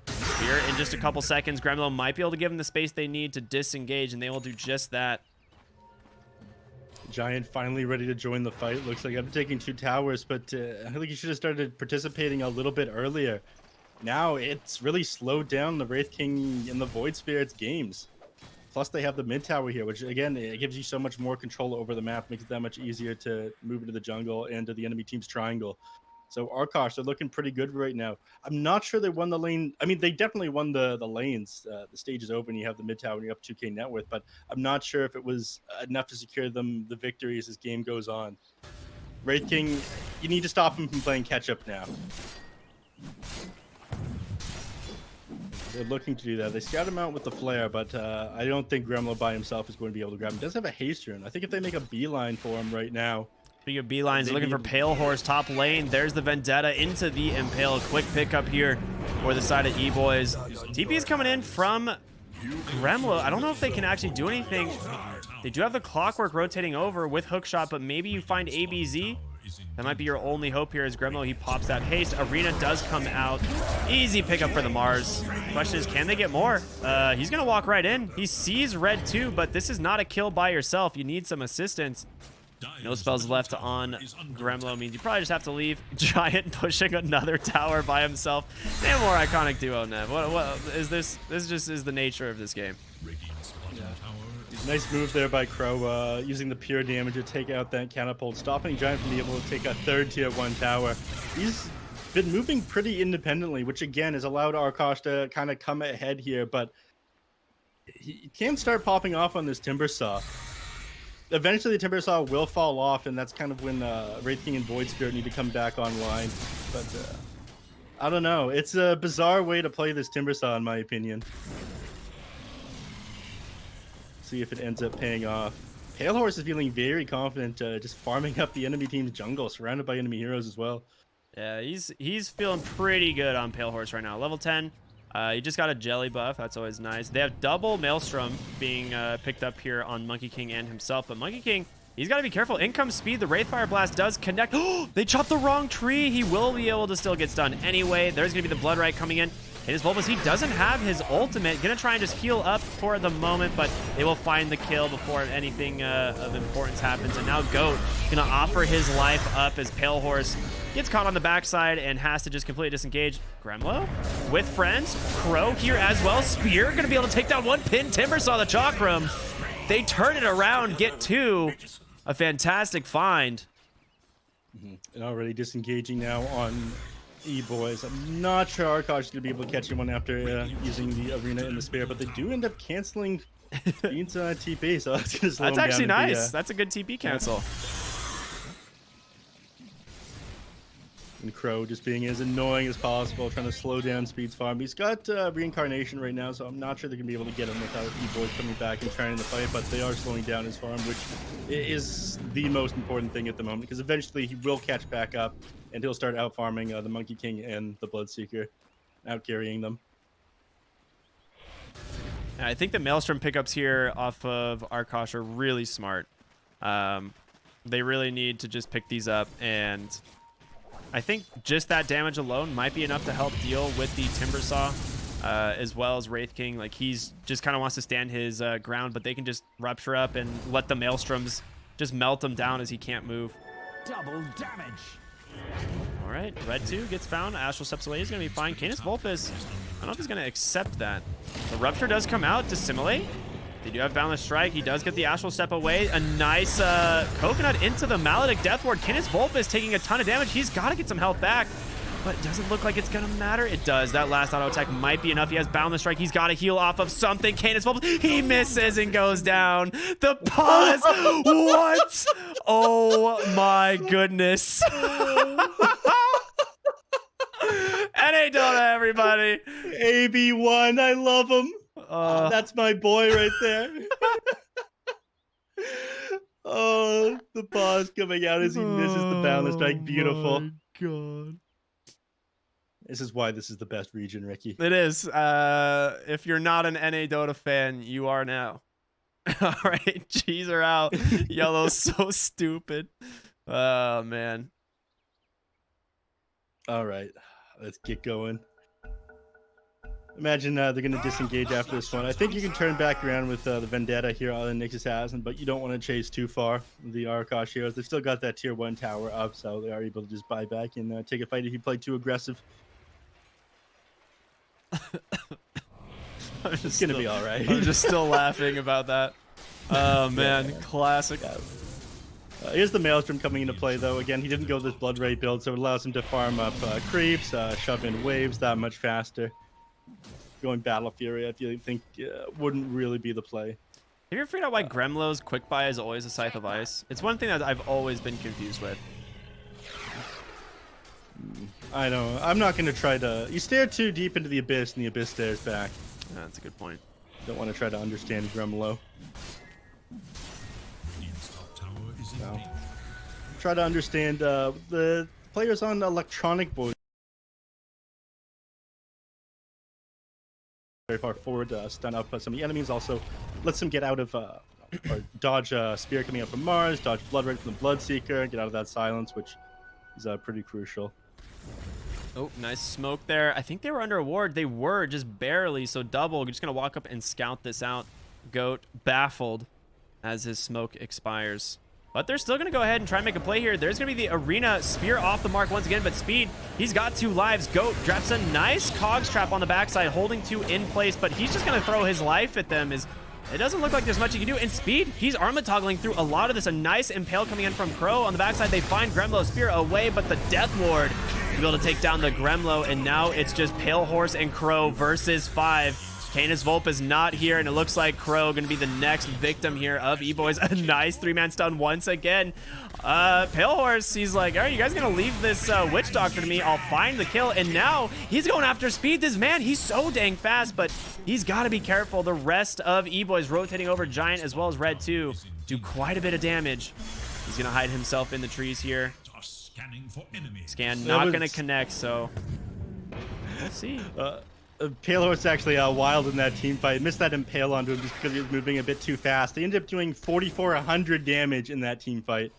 Speaker 2: Spear in just a couple seconds. Gremlo might be able to give him the space they need to disengage, and they will do just that.
Speaker 1: Giant finally ready to join the fight. Looks like I'm taking 2 towers, but I think he should have started participating a little bit earlier. Now it's really slowed down the Wraith King and the Void Spirits games. Plus they have the mid tower here, which again, it gives you so much more control over the map, makes it that much easier to move into the jungle and to the enemy team's triangle. So Arkosh, they're looking pretty good right now. I'm not sure they won the lane. I mean, they definitely won the lanes. The stage is open. You have the mid tower and you're up 2k net worth, but I'm not sure if it was enough to secure them the victory as this game goes on. Wraith King, you need to stop him from playing catch up now. They're looking to do that. They scout him out with the flare, but I don't think Gremlo by himself is going to be able to grab him. He does have a haste rune. I think if they make a beeline for him right now.
Speaker 2: Speaking of beelines, looking for Pale Horse top lane. There's the Vendetta into the Impale. Quick pickup here for the side of Eboys. TP is coming in from Gremlo. I don't know if they can actually do anything. They do have the Clockwork rotating over with Hookshot, but maybe you find ABZ. That might be your only hope here as Gremlo, he pops that haste. Arena does come out. Easy pickup for the Mars. Question is, can they get more? He's going to walk right in. He sees Red 2, but this is not a kill by yourself. You need some assistance. No spells left on Gremlo means you probably just have to leave. Giant pushing another tower by himself. Damn, more iconic duo, Nev. What is this? This just is the nature of this game.
Speaker 1: Nice move there by Crow, using the pure damage to take out that catapult, stopping Giant from being able to take a 3rd tier 1 tower. He's been moving pretty independently, which again has allowed Arkosh to kind of come ahead here, but he can start popping off on this Timbersaw. Eventually the Timbersaw will fall off, and that's kind of when Wraith King and Void Spirit need to come back online. But I don't know. It's a bizarre way to play this Timbersaw, in my opinion. See if it ends up paying off. Pale Horse is feeling very confident, just farming up the enemy team's jungle, surrounded by enemy heroes as well.
Speaker 2: Yeah, he's feeling pretty good on Pale Horse right now. Level 10. He just got a jelly buff. That's always nice. They have double Maelstrom being picked up here on Monkey King and himself. But Monkey King, he's got to be careful. Income speed. The Wraithfire Blast does connect. Oh, they chopped the wrong tree. He will be able to still get stunned anyway. There's going to be the Blood Right coming in. His Vulpes, he doesn't have his ultimate. Gonna try and just heal up for the moment, but they will find the kill before anything of importance happens. And now Goat gonna offer his life up as Pale Horse gets caught on the backside and has to just completely disengage. Gremlo with friends. Crow here as well. Spear gonna be able to take down one pin. Timbersaw the Chakram. They turn it around, get 2. A fantastic find.
Speaker 1: And already disengaging now on Eboys. I'm not sure Arkosh is going to be able to catch anyone after using the arena in the spear, but they do end up canceling Bean's TP, so that's going to slow him down.
Speaker 2: That's actually nice.
Speaker 1: The,
Speaker 2: that's a good TP cancel.
Speaker 1: And Crow just being as annoying as possible, trying to slow down Speed's farm. He's got reincarnation right now, so I'm not sure they're going to be able to get him without Eboys coming back and trying to fight, but they are slowing down his farm, which is the most important thing at the moment, because eventually he will catch back up and he'll start out farming the Monkey King and the Bloodseeker, out carrying them.
Speaker 2: I think the Maelstrom pickups here off of Arkosh are really smart. They really need to just pick these up, and I think just that damage alone might be enough to help deal with the Timbersaw, as well as Wraith King. Like, he's just kind of wants to stand his ground, but they can just rupture up and let the Maelstroms just melt him down as he can't move.
Speaker 3: Double damage.
Speaker 2: All right, red 2 gets found. Astral steps away. He's going to be fine. Canis Vulpes, I don't know if he's going to accept that. The Rupture does come out to simulate. They do have Boundless Strike. He does get the Astral step away. A nice coconut into the Maledict Death Ward. Canis Vulpes taking a ton of damage. He's got to get some health back, but it doesn't look like it's going to matter. It does. That last auto attack might be enough. He has Boundless Strike. He's got to heal off of something. Canis Vulpes, he misses and goes down. The pause. What? Oh my goodness. NA Dota, everybody.
Speaker 1: AB1, I love him. That's my boy right there. Oh, the pause coming out as he misses the Boundless Strike. Beautiful.
Speaker 2: Oh my God.
Speaker 1: This is why this is the best region, Ricky.
Speaker 2: It is. If you're not an NA Dota fan, you are now. All right, G's are out. Yellow's so stupid. Oh, man.
Speaker 1: All right, let's get going. Imagine they're going to disengage after this one. I think you can turn back around with the Vendetta here on the Nyx Assassin, but you don't want to chase too far. The Arkosh heroes, they've still got that tier 1 tower up, so they are able to just buy back and take a fight if you play too aggressive. It's going to be all right.
Speaker 2: I'm just still laughing about that. Oh, man. Yeah. Classic.
Speaker 1: Here's the Maelstrom coming into play, though. Again, he didn't go this Blood Ray build, so it allows him to farm up creeps, shove in waves that much faster. Going Battle Fury, I think wouldn't really be the play.
Speaker 2: Have you ever figured out why Gremlo's quick buy is always a Scythe of Ice? It's one thing that I've always been confused with.
Speaker 1: I know. I'm not going to try to... You stare too deep into the Abyss, and the Abyss stares back.
Speaker 2: Yeah, that's a good point.
Speaker 1: Don't want to try to understand Gremlo. No. Try to understand the players on Electronic Boys. Very far forward, stun up some of the enemies. Also, lets them get out of or dodge Spear coming up from Mars, dodge Blood Ray from the Bloodseeker, get out of that silence, which is pretty crucial.
Speaker 2: Oh, nice smoke there. I think they were under a ward. They were just barely. So double. We're just gonna walk up and scout this out. Goat baffled as his smoke expires. But they're still going to go ahead and try and make a play here. There's going to be the Arena Spear off the mark once again, but Speed, he's got 2 lives. Goat drops a nice Cogs trap on the backside, holding 2 in place, but he's just going to throw his life at them. It doesn't look like there's much he can do. And Speed, he's armor toggling through a lot of this. A nice Impale coming in from Crow on the backside. They find Gremlo Spear away, but the Death Ward is able to take down the Gremlo, and now it's just Pale Horse and Crow versus 5. Canis Vulpes not here, and it looks like Crow going to be the next victim here of Eboys. A nice 3-man stun once again. Pale Horse, he's like, all right, you guys going to leave this Witch Doctor to me. I'll find the kill. And now he's going after Speed. This man, he's so dang fast, but he's got to be careful. The rest of Eboys rotating over Giant as well as Red 2 do quite a bit of damage. He's going to hide himself in the trees here. Scan not going to connect, so we'll see.
Speaker 1: Pale Horse actually wild in that team fight. Missed that Impale onto him just because he was moving a bit too fast. They ended up doing 4,400 damage in that team fight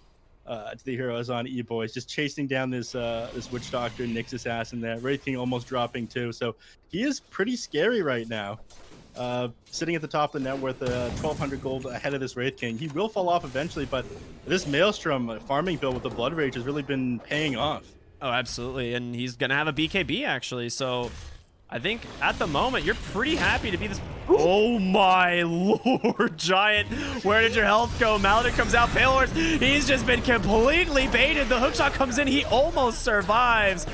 Speaker 1: to the heroes on Eboys, just chasing down this this Witch Doctor, Nyx Assassin there. Wraith King almost dropping too. So he is pretty scary right now. Sitting at the top of the net worth 1,200 gold ahead of this Wraith King. He will fall off eventually, but this Maelstrom farming build with the Blood Rage has really been paying off.
Speaker 2: Oh, absolutely. And he's going to have a BKB actually. So I think at the moment, you're pretty happy to be this. Oh my lord, Giant. Where did your health go? Maledict comes out. Pale Horse, he's just been completely baited. The hookshot comes in. He almost survives.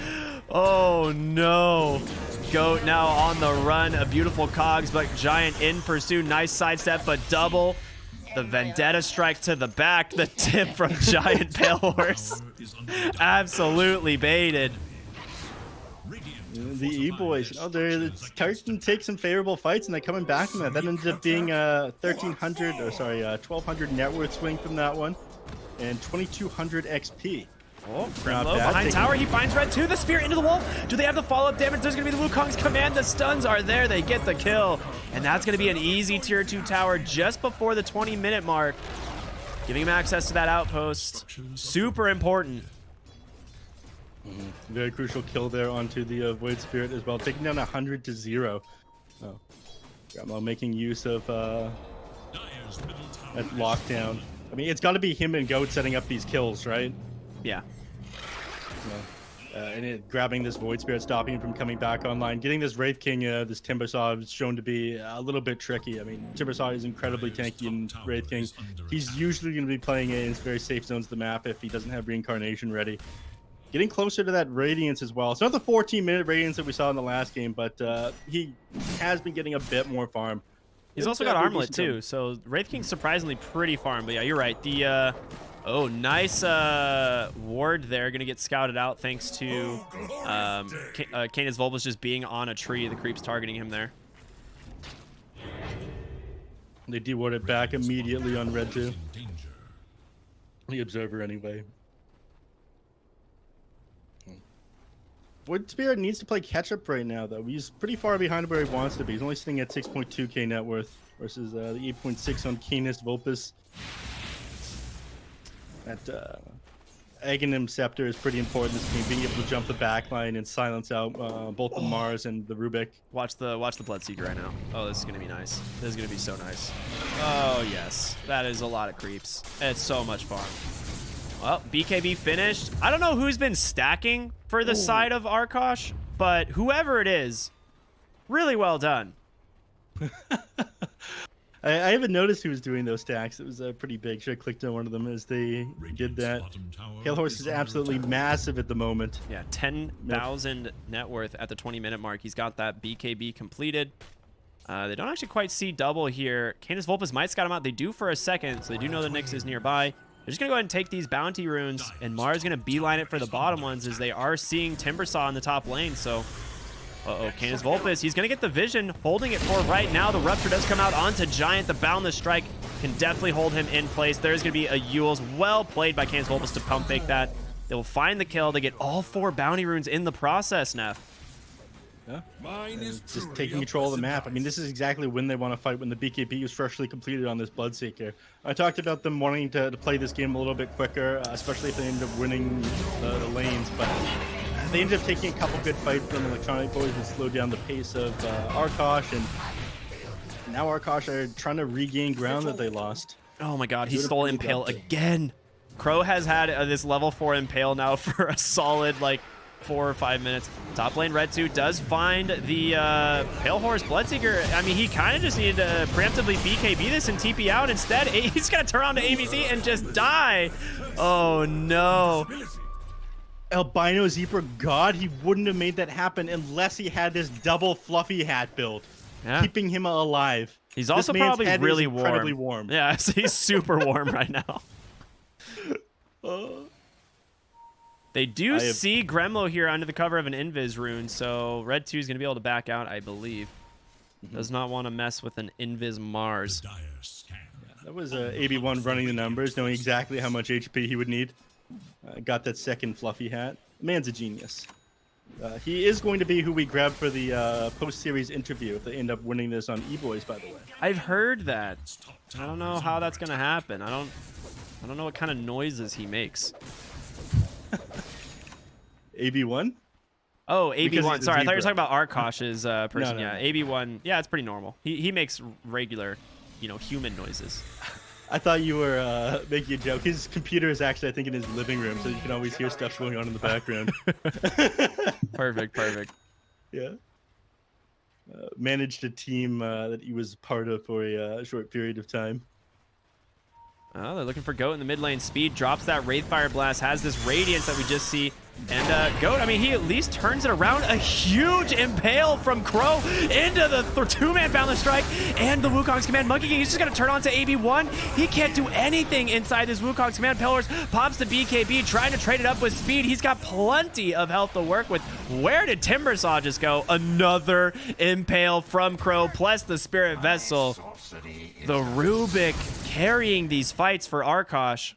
Speaker 2: Oh no. Goat now on the run. A beautiful Cogs, but Giant in pursuit. Nice sidestep, but double. The Vendetta strike to the back. The tip from Giant. Pale Horse. Absolutely baited.
Speaker 1: The Eboys, they're starting to take some favorable fights, and they're coming back from that. That ended up being 1,200 net worth swing from that one, and 2,200 XP.
Speaker 2: Oh, Gremlo behind tower. He finds Red 2. The spear into the wall. Do they have the follow-up damage? There's going to be the Wukong's command. The stuns are there. They get the kill, and that's going to be an easy tier 2 tower just before the 20-minute mark, giving him access to that outpost. Super important.
Speaker 1: Very crucial kill there onto the Void Spirit as well, taking down 100 to 0. Oh, Gremlo making use of that lockdown. I mean, it's got to be him and Goat setting up these kills, right?
Speaker 2: Yeah.
Speaker 1: and grabbing this Void Spirit, stopping him from coming back online. Getting this Wraith King, this Timbersaw is shown to be a little bit tricky. I mean, Timbersaw is incredibly tanky in Wraith King. He's usually going to be playing it in very safe zones of the map if he doesn't have Reincarnation ready. Getting closer to that Radiance as well. It's not the 14-minute Radiance that we saw in the last game, but he has been getting a bit more farm.
Speaker 2: He's also got Armlet too, so Wraith King's surprisingly pretty farm. But yeah, you're right. The oh, nice ward there. Gonna get scouted out thanks to Canis Volbus just being on a tree. The creep's targeting him there.
Speaker 1: They deward it back immediately on red 2. The Observer anyway. Void Spirit needs to play catch up right now, though. He's pretty far behind where he wants to be. He's only sitting at 6.2k net worth versus the 8.6 on Canis Volbus. That Aghanim Scepter is pretty important this game, being able to jump the backline and silence out both the Mars and the Rubik.
Speaker 2: Watch the Bloodseeker right now. Oh, this is gonna be nice. This is gonna be so nice. Oh yes, that is a lot of creeps. It's so much fun. Well, BKB finished. I don't know who's been stacking for the side of Arkosh, but whoever it is, really well done.
Speaker 1: I haven't noticed who was doing those stacks. It was pretty big. Should have clicked on one of them as they did that. Pale Horse is absolutely massive at the moment.
Speaker 2: Yeah, 10,000 net worth at the 20-minute mark. He's got that BKB completed. They don't actually quite see double here. Canis Volbus might scout him out. They do for a second, so they do know the Nyx is nearby. They're just going to go ahead and take these bounty runes, and Mars going to beeline it for the bottom ones as they are seeing Timbersaw in the top lane. So, Canis Volbus, he's going to get the vision, holding it for right now. The Rupture does come out onto Giant. The Boundless Strike can definitely hold him in place. There's going to be a Eul's. Well played by Canis Volbus to pump fake that. They will find the kill. They get all 4 bounty runes in the process, Neph.
Speaker 1: Yeah. Just taking control of the map. I mean, this is exactly when they want to fight, when the BKB is freshly completed on this Bloodseeker. I talked about them wanting to play this game a little bit quicker, especially if they end up winning the lanes, but they ended up taking a couple good fights from Electronic Boys and slowed down the pace of Arkosh, and now Arkosh are trying to regain ground that they lost.
Speaker 2: Oh my god, he stole Impale again. Crow has had this level 4 Impale now for a solid, like, 4 or 5 minutes. Top lane red 2 does find the Pale Horse Bloodseeker. I mean, he kind of just needed to preemptively BKB this and TP out. Instead, he's going to turn on to ABC and just die. Oh, no.
Speaker 1: Albino Zebra, God, he wouldn't have made that happen unless he had this double fluffy hat build, keeping him alive.
Speaker 2: He's also probably really
Speaker 1: incredibly warm.
Speaker 2: Yeah, so he's super warm right now. They do see Gremlo here under the cover of an Invis rune, so Red 2 is going to be able to back out, I believe. Does not want to mess with an Invis Mars.
Speaker 1: Yeah, that was AB1 running the numbers, knowing exactly how much HP he would need. Got that second fluffy hat. Man's a genius. He is going to be who we grab for the post-series interview if they end up winning this on Eboys, by the way.
Speaker 2: I've heard that. I don't know how that's going to happen. I don't know what kind of noises he makes.
Speaker 1: AB1?
Speaker 2: Oh, AB1. Sorry, I thought you were talking about Arkosh's person.
Speaker 1: No.
Speaker 2: Yeah, AB1. Yeah, it's pretty normal. He makes regular, human noises.
Speaker 1: I thought you were making a joke. His computer is actually, I think, in his living room, so you can always hear stuff going on in the background.
Speaker 2: Perfect.
Speaker 1: Yeah. Managed a team that he was part of for a short period of time.
Speaker 2: Oh, they're looking for Goat in the mid lane. Speed drops that Wraithfire Blast, has this Radiance that we just see. And Goat, I mean, he at least turns it around. A huge Impale from Crow into the two-man Boundless Strike and the Wukong's Command. Monkey King, he's just going to turn on to AB1. He can't do anything inside this Wukong's Command. Pillars pops the BKB, trying to trade it up with Speed. He's got plenty of health to work with. Where did Timbersaw just go? Another Impale from Crow, plus the Spirit Vessel. The Rubik carrying these fights for Arkosh.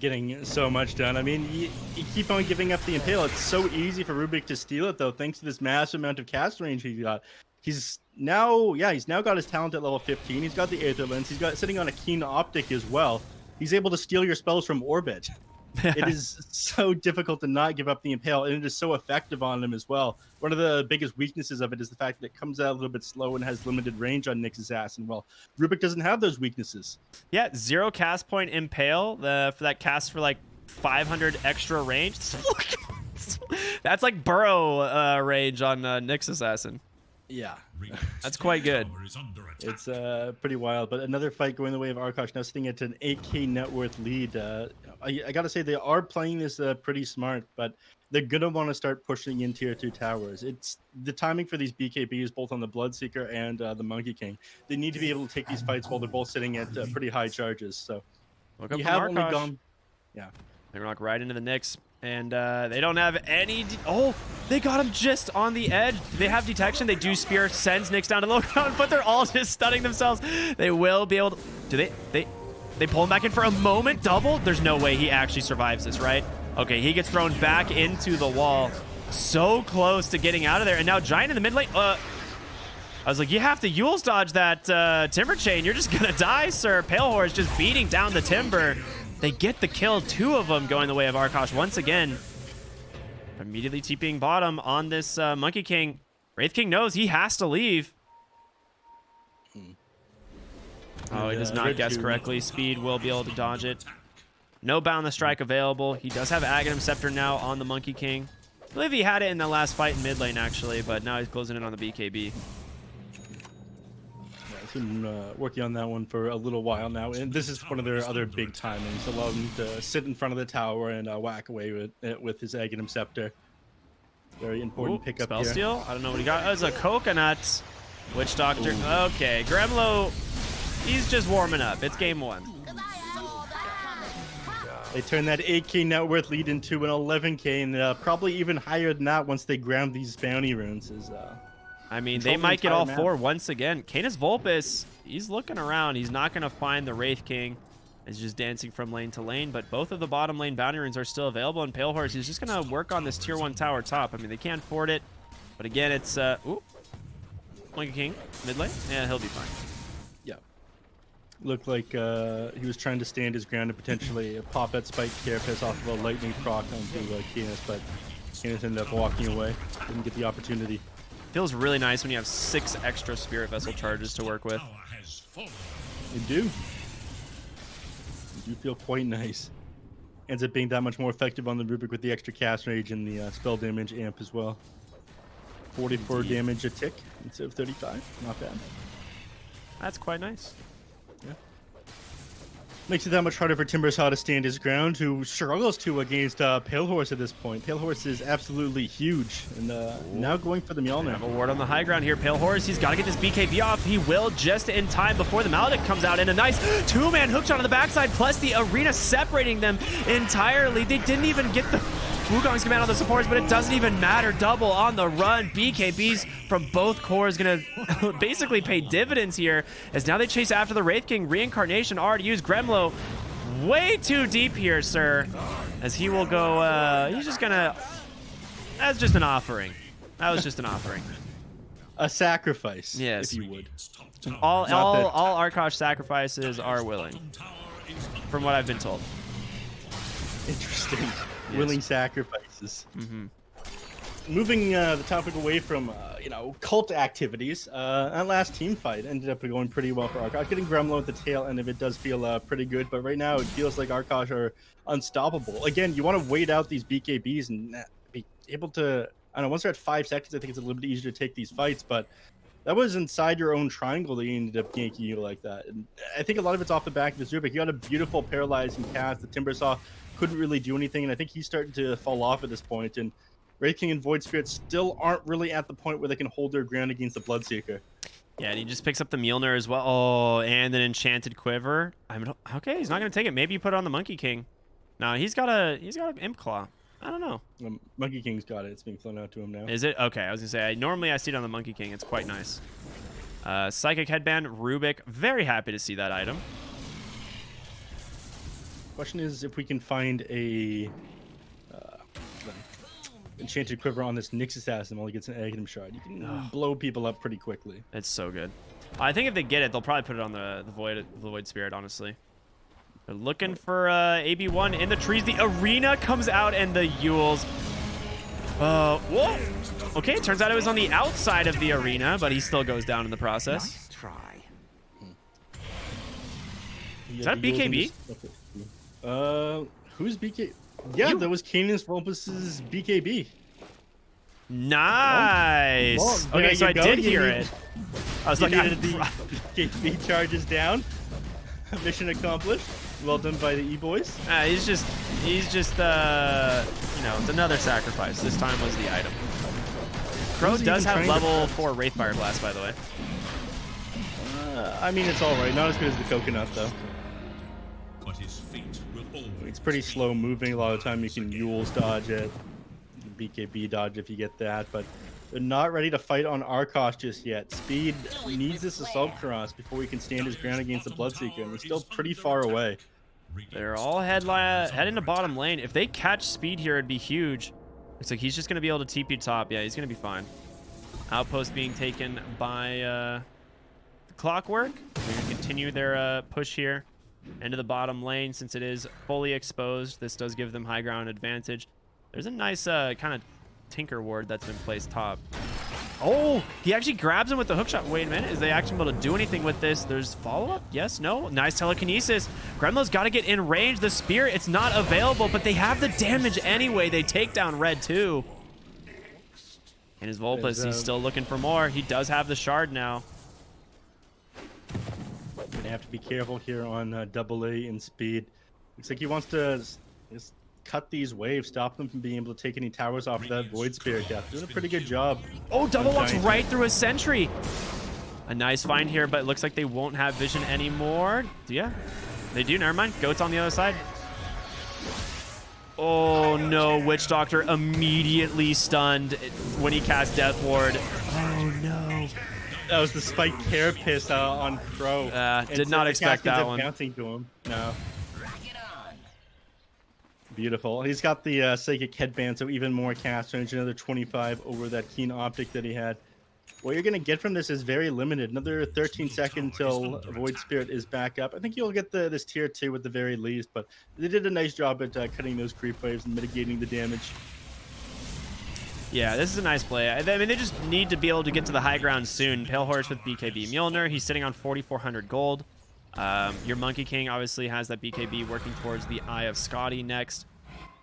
Speaker 1: Getting so much done. I mean, you keep on giving up the Impale. It's so easy for Rubik to steal it, though, thanks to this massive amount of cast range he got. He's now got his talent at level 15. He's got the Aether Lens. He's got sitting on a Keen Optic as well. He's able to steal your spells from orbit. It is so difficult to not give up the Impale, and it is so effective on him as well. One of the biggest weaknesses of it is the fact that it comes out a little bit slow and has limited range on Nyx's ass. And well, Rubik doesn't have those weaknesses.
Speaker 2: Yeah, 0 cast point Impale for that cast for like 500 extra range. That's like burrow range on Nyx Assassin.
Speaker 1: Yeah,
Speaker 2: That's quite good.
Speaker 1: it's pretty wild. But another fight going the way of Arkosh, now sitting at an 8K net worth lead. I gotta say they are playing this pretty smart, but they're gonna want to start pushing in tier 2 towers. It's the timing for these BKBs, both on the Bloodseeker and the Monkey King. They need to be able to take these fights while they're both sitting at pretty high charges. So
Speaker 2: Look up
Speaker 1: you
Speaker 2: from
Speaker 1: have only
Speaker 2: Arkosh.
Speaker 1: gone, yeah.
Speaker 2: They rock right into the Nyx, and they don't have any. Oh, they got him just on the edge. They have detection. They do spear, sends Nyx down to low ground, but they're all just stunning themselves. They will be able to. Do they pull him back in for a moment? Double? There's no way he actually survives this, right? Okay, he gets thrown back into the wall. So close to getting out of there, and now Giant in the mid lane. I was like, you have to Yule's dodge that Timber Chain. You're just gonna die, sir. Pale Horse just beating down the Timber. They get the kill, 2 of them going the way of Arkosh once again. Immediately TPing bottom on this Monkey King. Wraith King knows he has to leave. Oh, he does not guess correctly. Speed will be able to dodge it. No Bound the Strike available. He does have Aghanim Scepter now on the Monkey King. I believe he had it in the last fight in mid lane, actually, but now he's closing in on the BKB.
Speaker 1: Been working on that one for a little while now, and this is one of their other big timings. Allow him to sit in front of the tower and whack away with it with his Aghanim Scepter. Very important pickup
Speaker 2: Spell
Speaker 1: here.
Speaker 2: Steal? I don't know what he got. Oh, it's a Coconut. Witch Doctor. Ooh. Okay, Gremlo, he's just warming up. It's game 1.
Speaker 1: They turn that 8K net worth lead into an 11K, and probably even higher than that once they ground these bounty runes.
Speaker 2: I mean, they might get all 4 once again. Canis Vulpes, he's looking around. He's not going to find the Wraith King. He's just dancing from lane to lane, but both of the bottom lane bounty runes are still available, and Pale Horse is just going to work on this tier 1 tower top. I mean, they can't afford it, but again, it's... ooh, Monkey King, mid lane? Yeah, he'll be fine.
Speaker 1: Yeah. Looked like he was trying to stand his ground and potentially pop that Spike Carapace off of a lightning proc onto Canis, but Canis ended up walking away. Didn't get the opportunity.
Speaker 2: Feels really nice when you have 6 extra Spirit Vessel charges to work with.
Speaker 1: You do. You do feel quite nice. Ends up being that much more effective on the Rubric with the extra cast rage and the spell damage amp as well. 44 damage a tick instead of 35. Not bad.
Speaker 2: That's quite nice.
Speaker 1: Yeah. Makes it that much harder for Timbersaw to stand his ground, who struggles to against Pale Horse at this point. Pale Horse is absolutely huge, and now going for the Mjolnir.
Speaker 2: Have a ward on the high ground here. Pale Horse, he's got to get this BKB off. He will just in time before the Maledict comes out, and a nice 2-man hookshot on the backside, plus the arena separating them entirely. They didn't even get the Wukong's command on the supports, but it doesn't even matter. Double on the run. BKBs from both cores gonna basically pay dividends here, as now they chase after the Wraith King. Reincarnation already used. Gremlo way too deep here, sir, as he will go, he's just gonna, that's just an offering. That was just an offering.
Speaker 1: A sacrifice,
Speaker 2: yes,
Speaker 1: if you would.
Speaker 2: All Arkosh sacrifices are willing, from what I've been told.
Speaker 1: Interesting.
Speaker 2: Yes.
Speaker 1: Willing sacrifices.
Speaker 2: Mm-hmm.
Speaker 1: Moving the topic away from cult activities, that last team fight ended up going pretty well for Arkosh. Getting Gremlo at the tail end of it does feel pretty good, but right now it feels like Arkosh are unstoppable. Again, you want to wait out these BKBs and be able to, I don't know, once they're at 5 seconds, I think it's a little bit easier to take these fights, but that was inside your own triangle that you ended up ganking you like that. And I think a lot of it's off the back of the Zubik. You got a beautiful paralyzing cast. The Timbersaw couldn't really do anything, and I think he's starting to fall off at this point. And Wraith King and Void Spirit still aren't really at the point where they can hold their ground against the Bloodseeker.
Speaker 2: Yeah, and he just picks up the Mjolnir as well. Oh, and an Enchanted Quiver. Okay, he's not going to take it. Maybe you put it on the Monkey King. No, he's got an Imp Claw. I don't know.
Speaker 1: Monkey King's got it. It's being flown out to him now.
Speaker 2: Is it? Okay, I was going to say, normally I see it on the Monkey King. It's quite nice. Psychic Headband, Rubik. Very happy to see that item.
Speaker 1: Question is if we can find a Enchanted Quiver on this Nyx Assassin while he gets an Aghanim Shard. You can blow people up pretty quickly.
Speaker 2: It's so good. I think if they get it, they'll probably put it on the Void Spirit, honestly. They're looking for AB1 in the trees. The arena comes out and the Yules. Whoa. Okay, turns out it was on the outside of the arena, but he still goes down in the process.
Speaker 4: Nice try.
Speaker 2: Is that BKB?
Speaker 1: Who's BK? Yeah, that was Canon's Vulpus's BKB.
Speaker 2: Nice.
Speaker 1: Well, there
Speaker 2: okay, so
Speaker 1: you
Speaker 2: I
Speaker 1: go.
Speaker 2: did
Speaker 1: You
Speaker 2: hear
Speaker 1: need-
Speaker 2: it. I was
Speaker 1: You
Speaker 2: like,
Speaker 1: needed the BKB charges down. Mission accomplished. Well done by the E-Boys.
Speaker 2: he's just, you know, it's another sacrifice. This time was the item. Crow
Speaker 1: Who's
Speaker 2: does
Speaker 1: even
Speaker 2: have
Speaker 1: trying to
Speaker 2: level
Speaker 1: press?
Speaker 2: 4 Wraithfire Blast, by the way.
Speaker 1: I mean, it's all right. Not as good as the Coconut, though.
Speaker 3: But his fate will always
Speaker 1: It's pretty slow moving. A lot of the time you can Yule's dodge it, BKB dodge if you get that, but they're not ready to fight on Arkosh just yet. Speed needs this Assault Cross before he can stand his ground against the Bloodseeker, and he's still pretty far away.
Speaker 2: They're all head into bottom lane. If they catch Speed here, it'd be huge. Looks like he's just going to be able to TP top. Yeah, he's going to be fine. Outpost being taken by Clockwork. They're going to continue their push here into the bottom lane since it is fully exposed. This does give them high ground advantage. There's a nice kind of Tinker ward that's been placed top. Oh, he actually grabs him with the hookshot. Wait a minute. Is they actually able to do anything with this? There's follow-up? Yes? No? Nice telekinesis. Gremlo's got to get in range. The spear, it's not available, but they have the damage anyway. They take down Red too. And his Vulpus, he's still looking for more. He does have the shard now.
Speaker 1: Gonna have to be careful here on double A and Speed. Looks like he wants to just cut these waves, stop them from being able to take any towers off of that Void Spirit Death. Doing a pretty good job.
Speaker 2: Oh, double walks
Speaker 1: Giant.
Speaker 2: right through a sentry. A nice find here, but it looks like they won't have vision anymore. Yeah, they do. Never mind. Goat's on the other side. Oh no, Witch Doctor immediately stunned when he cast Death Ward. Oh no.
Speaker 1: That was the Spike Carapace on Crow.
Speaker 2: Did not expect that one.
Speaker 1: Bouncing to him. No. Beautiful. He's got the Psychic Headband, so even more cast range, another 25 over that Keen Optic that he had. What you're going to get from this is very limited. Another 13 seconds until Void Spirit is back up. I think you'll get this tier 2 at the very least, but they did a nice job at cutting those creep waves and mitigating the damage.
Speaker 2: Yeah, this is a nice play. I mean, they just need to be able to get to the high ground soon. Pale Horse with BKB Mjolnir. He's sitting on 4,400 gold. Your Monkey King obviously has that BKB working towards the Eye of Scotty next.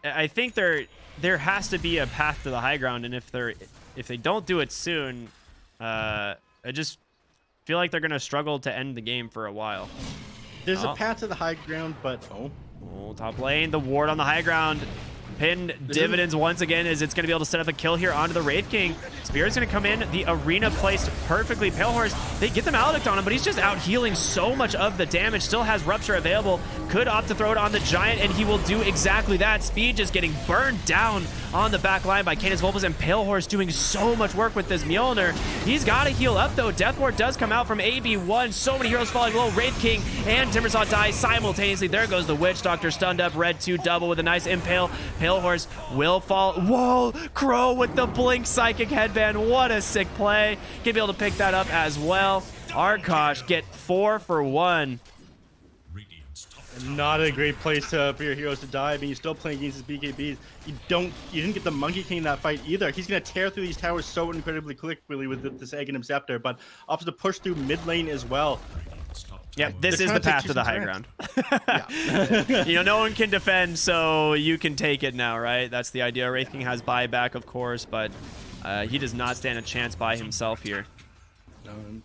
Speaker 2: I think there has to be a path to the high ground, and if they don't do it soon, I just feel like they're gonna struggle to end the game for a while.
Speaker 1: There's a path to the high ground, but
Speaker 2: Top lane, the ward on the high ground. Pinned dividends once again as it's going to be able to set up a kill here onto the Wraith King. Spirit's going to come in. The arena placed perfectly. Pale Horse, they get the Maledict on him, but he's just out healing so much of the damage. Still has Rupture available. Could opt to throw it on the Giant, and he will do exactly that. Speed just getting burned down on the back line by Canis Vulpus, and Pale Horse doing so much work with this Mjolnir. He's got to heal up, though. Death Ward does come out from AB1. So many heroes falling low. Wraith King and Timbersaw die simultaneously. There goes the Witch Doctor, stunned up. Red 2 double with a nice impale. Pale Horse will fall. Whoa, Crow with the Blink Psychic Headband. What a sick play. Can be able to pick that up as well. Arkosh get 4 for 1.
Speaker 1: not a great place for your heroes to die. I mean, you're still playing against his BKBs. You didn't get the Monkey King in that fight either. He's gonna tear through these towers so incredibly quickly with this Aghanim Scepter, but opts to push through mid lane as well.
Speaker 2: Yeah, this is the path to the high ground.
Speaker 1: Yeah.
Speaker 2: You know, no one can defend, so you can take it now, right? That's the idea. Wraith King has buyback, of course, but he does not stand a chance by himself here.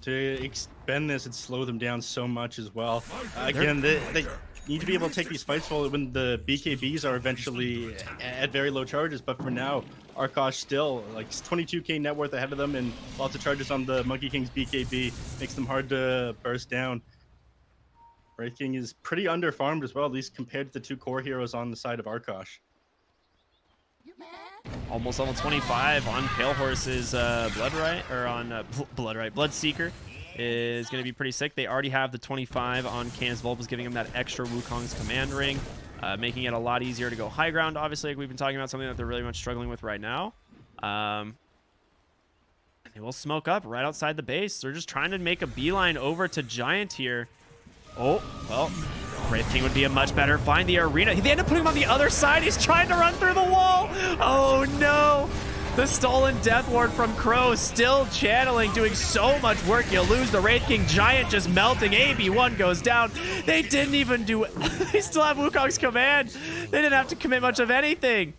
Speaker 1: To expend this and slow them down so much as well. Again, they need to be able to take these fights forward when the BKBs are eventually at very low charges, but for now, Arkosh still like 22k net worth ahead of them and lots of charges on the Monkey King's BKB. Makes them hard to burst down. Wraith King is pretty underfarmed as well, at least compared to the two core heroes on the side of Arkosh.
Speaker 2: Almost level 25 on Pale Horse's Bloodseeker is going to be pretty sick. They already have the 25 on Canis Vulpus, giving him that extra Wukong's command ring, making it a lot easier to go high ground. Obviously, like we've been talking about, something that they're really much struggling with right now. They will smoke up right outside the base. They're just trying to make a beeline over to Giant here. Oh, well, Wraith King would be a much better find. The arena, they end up putting him on the other side. He's trying to run through the wall. Oh no. The stolen Death Ward from Crow still channeling, doing so much work. You lose the Wraith King Giant just melting. AB1 goes down. They didn't even do it. They still have Wukong's command. They didn't have to commit much of anything.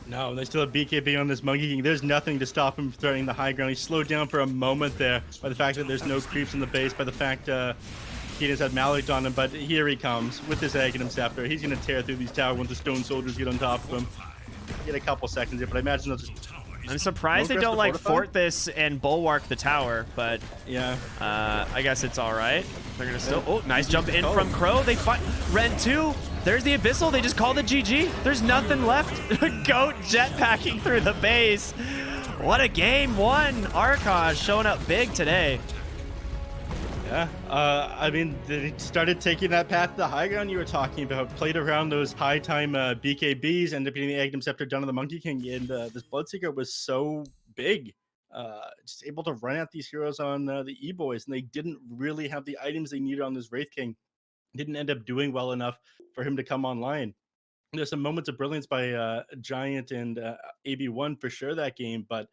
Speaker 1: No, they still have BKB on this Monkey King. There's nothing to stop him from threatening the high ground. He's slowed down for a moment there by the fact that there's no creeps in the base, by the fact Keenan's had Malloc on him, but here he comes with his Aghanim Scepter. He's going to tear through these towers once the Stone Soldiers get on top of him. Get a couple seconds here, but I imagine they'll just...
Speaker 2: I'm surprised they don't like fort this and bulwark the tower, but
Speaker 1: yeah,
Speaker 2: I guess it's all right. They're gonna still. Oh, nice jump in from Crow. They fight Ren 2. There's the Abyssal. They just called it GG. There's nothing left. Goat jetpacking through the base. What a game one. Arkosh showing up big today.
Speaker 1: Yeah, I mean, they started taking that path to the high ground you were talking about, played around those high time BKBs, ended up getting the Aghanim Scepter down to the Monkey King, and this Bloodseeker was so big, just able to run at these heroes on the Eboys, and they didn't really have the items they needed on this Wraith King. Didn't end up doing well enough for him to come online. There's some moments of brilliance by Giant and AB1 for sure that game, but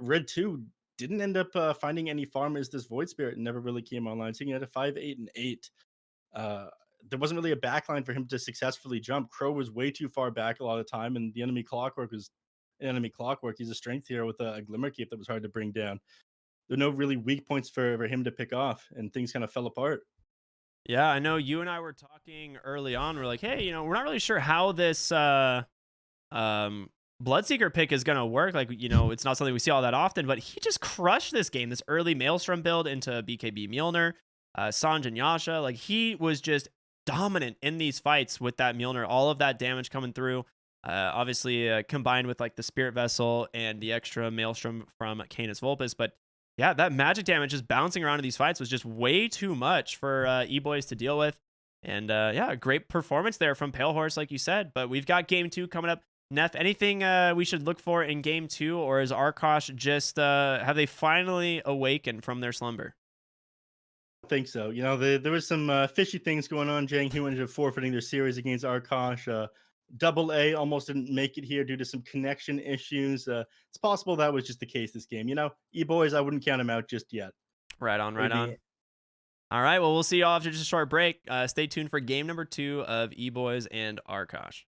Speaker 1: Red 2 didn't end up finding any farmers. This Void Spirit never really came online. So he had a 5, 8, and 8. There wasn't really a backline for him to successfully jump. Crow was way too far back a lot of the time, and the enemy Clockwork was enemy Clockwork. He's a strength hero with a Glimmer Cape that was hard to bring down. There were no really weak points for him to pick off, and things kind of fell apart.
Speaker 2: Yeah, I know you and I were talking early on. We're like, hey, we're not really sure how this Bloodseeker pick is going to work. Like, it's not something we see all that often, but he just crushed this game. This early Maelstrom build into BKB Mjolnir, Sanj and Yasha. Like, he was just dominant in these fights with that Mjolnir, all of that damage coming through. Obviously, combined with like the Spirit Vessel and the extra Maelstrom from Canis Vulpus. But yeah, that magic damage just bouncing around in these fights was just way too much for Eboys to deal with. And yeah, great performance there from Pale Horse, like you said. But we've got game 2 coming up. Neph, anything we should look for in game 2, or is Arkosh just have they finally awakened from their slumber?
Speaker 1: I think so. There was some fishy things going on. Jang Hu ended up forfeiting their series against Arkosh. Double A almost didn't make it here due to some connection issues. It's possible that was just the case this game. E-Boys, I wouldn't count them out just yet.
Speaker 2: Right on, right on. All right, well, we'll see you all after just a short break. Stay tuned for game number 2 of E-Boys and Arkosh.